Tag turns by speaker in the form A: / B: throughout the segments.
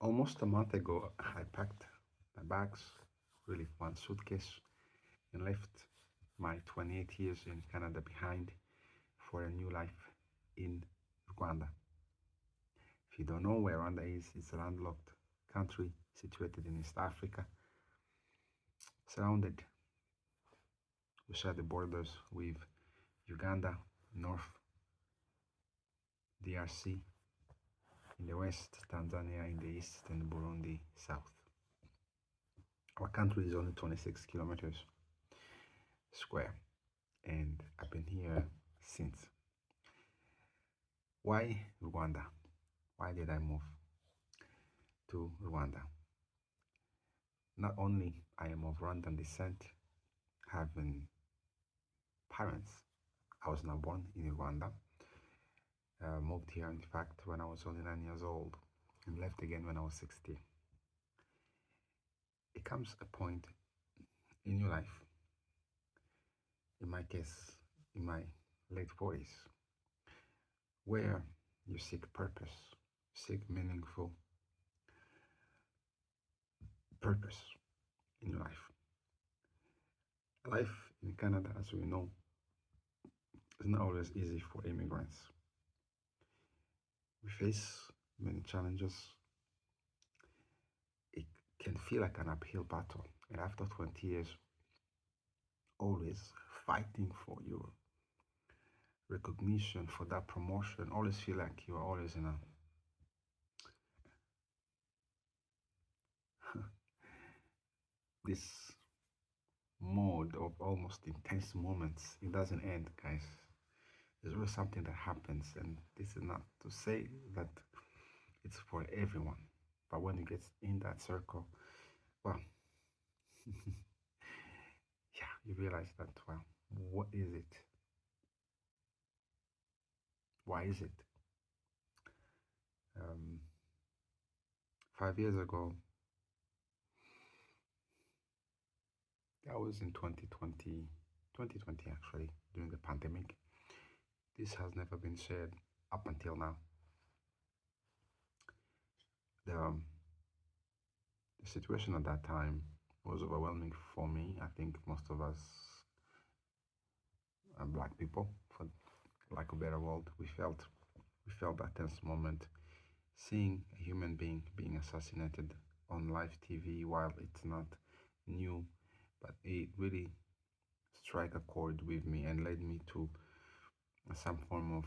A: Almost a month ago, I packed my bags, really one suitcase, and left my 28 years in Canada behind for a new life in Rwanda. If you don't know where Rwanda is, it's a landlocked country situated in East Africa, surrounded. We share the borders with Uganda, North DRC in the west, Tanzania in the east, and Burundi south. Our country is only 26 kilometers square, and I've been here since. Why Rwanda? Why did I move to Rwanda? Not only I am of Rwandan descent, having parents. I was not born in Rwanda. Moved here, in fact, when I was only 9 years old, and left again when I was 16. It comes a point in your life, in my case, in my late 40s, where you seek purpose, seek meaningful purpose in your life. Life in Canada, as we know, is not always easy for immigrants. We face many challenges. It can feel like an uphill battle. And after 20 years, always fighting for your recognition, for that promotion, always feel like you are always in a this mode of almost intense moments. It doesn't end, guys. There's always something that happens, and this is not to say that it's for everyone. But when you get in that circle, well, yeah, you realize that, well, what is it? Why is it? Um, 5 years ago, that was in 2020, 2020 actually, during the pandemic. This has never been shared up until now. The, um, the situation at that time was overwhelming for me. I think most of us, black people, for lack of a better word, we felt that tense moment, seeing a human being assassinated on live TV. While it's not new, but it really struck a chord with me and led me to some form of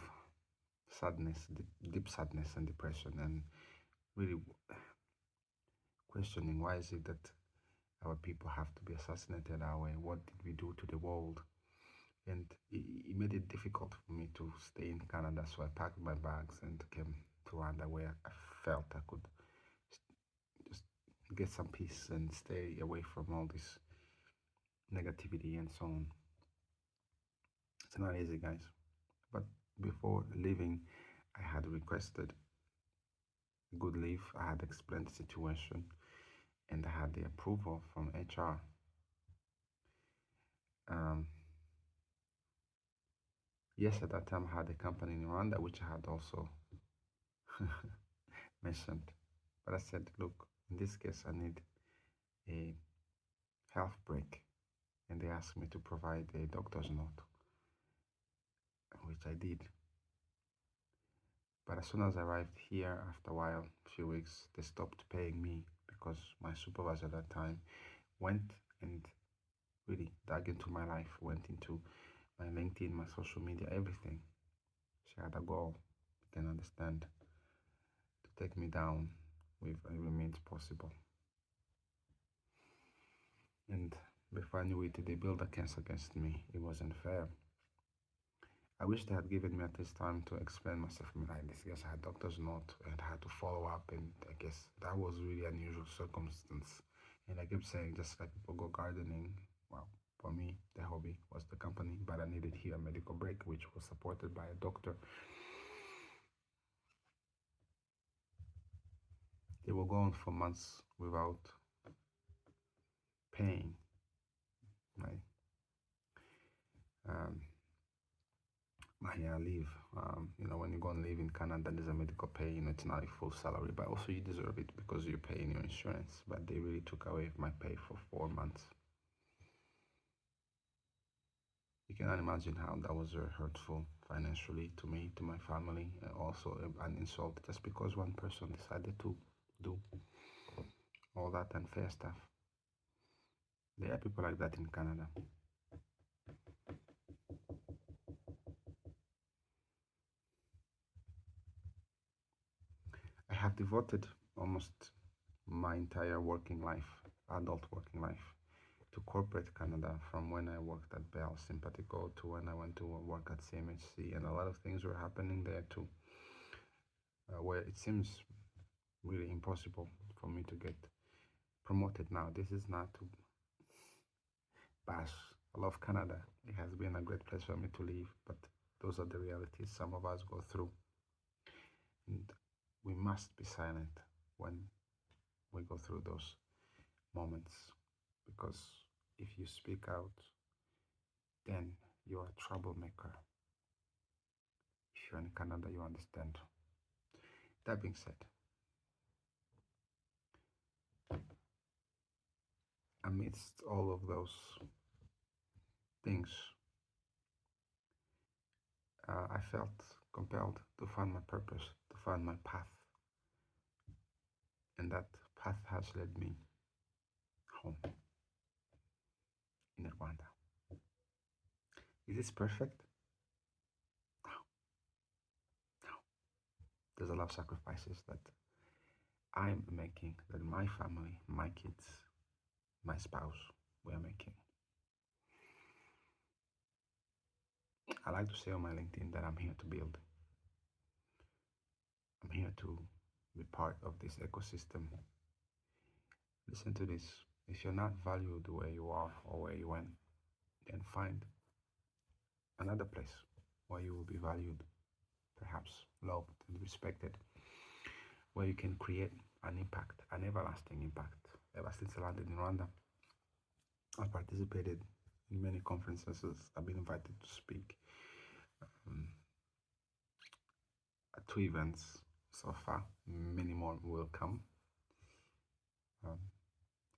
A: sadness, deep sadness and depression, and really questioning why is it that our people have to be assassinated our way? What did we do to the world? And it made it difficult for me to stay in Canada, so I packed my bags and came to Rwanda, where I felt I could just get some peace and stay away from all this negativity and so on. It's not easy, guys. But before leaving, I had requested good leave. I had explained the situation, and I had the approval from HR. Um, yes, at that time I had a company in Rwanda, which I had also mentioned. But I said, look, in this case, I need a health break. And they asked me to provide a doctor's note, which I did. But as soon as I arrived here, after a while, a few weeks, they stopped paying me because my supervisor at that time went and really dug into my life, went into my LinkedIn, my social media, everything. She had a goal, you can understand, to take me down with every means possible. And before I knew it, they built a case against me. It wasn't fair. I wish they had given me at least time to explain myself. I mean, I guess I had doctor's note and I had to follow up, and I guess that was really unusual circumstance. And I kept saying, just like people go gardening, well, for me, the hobby was the company, but I needed here a medical break, which was supported by a doctor. They were gone for months without paying my um, my leave. When you go and live in Canada, there's a medical pay. It's not a full salary, but also you deserve it because you're paying your insurance. But they really took away my pay for 4 months. You cannot imagine how that was hurtful financially to me, to my family, and also an insult just because one person decided to do all that unfair stuff. There are people like that in Canada. I have devoted almost my entire working life, adult working life, to corporate Canada, from when I worked at Bell Sympathico to when I went to work at CMHC, and a lot of things were happening there too, where it seems really impossible for me to get promoted now. This is not to bash. I love Canada. It has been a great place for me to live, but those are the realities some of us go through. And we must be silent when we go through those moments, because if you speak out, then you're a troublemaker. If you're in Canada, you understand. That being said, amidst all of those things, I felt compelled to find my purpose, to find my path. And that path has led me home in Rwanda. Is this perfect? No. No. There's a lot of sacrifices that I'm making, that my family, my kids, my spouse, we are making. I like to say on my LinkedIn that I'm here to build. I'm here to be part of this ecosystem. Listen to this. If you're not valued where you are or where you went, then find another place where you will be valued, perhaps loved and respected, where you can create an impact, an everlasting impact. Ever since I landed in Rwanda, I've participated in many conferences. I've been invited to speak at 2 events so far. Many more will come.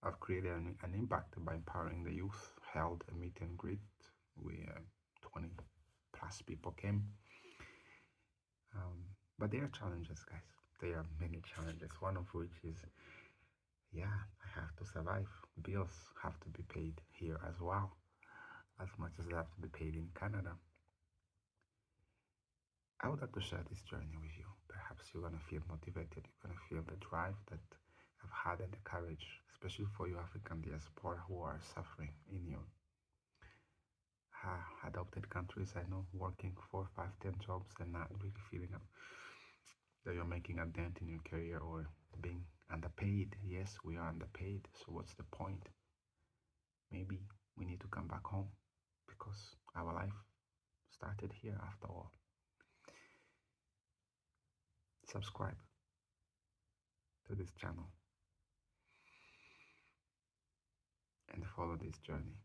A: I've created an impact by empowering the youth, held a meet and greet where 20 plus people came. But there are challenges, guys. There are many challenges, one of which is, I have to survive. Bills have to be paid here as well, as much as they have to be paid in Canada. I would like to share this journey with you. Perhaps you're going to feel motivated. You're going to feel the drive that I've had and the courage, especially for you African diaspora who are suffering in your adopted countries. I know, working 4, 5, 10 jobs and not really feeling that you're making a dent in your career, or being underpaid. Yes, we are underpaid. So what's the point? Maybe we need to come back home, because our life started here after all. Subscribe to this channel and follow this journey.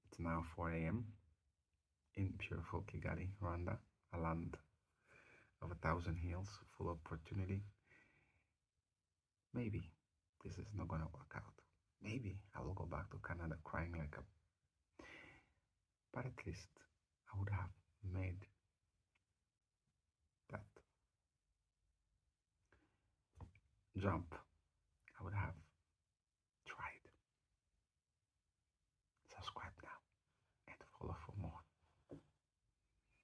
A: It's now 4 a.m. in beautiful Kigali, Rwanda, a land of 1,000 hills, full of opportunity. Maybe this is not gonna work out. Maybe I will go back to Canada crying like a... But at least I would have made that jump. I would have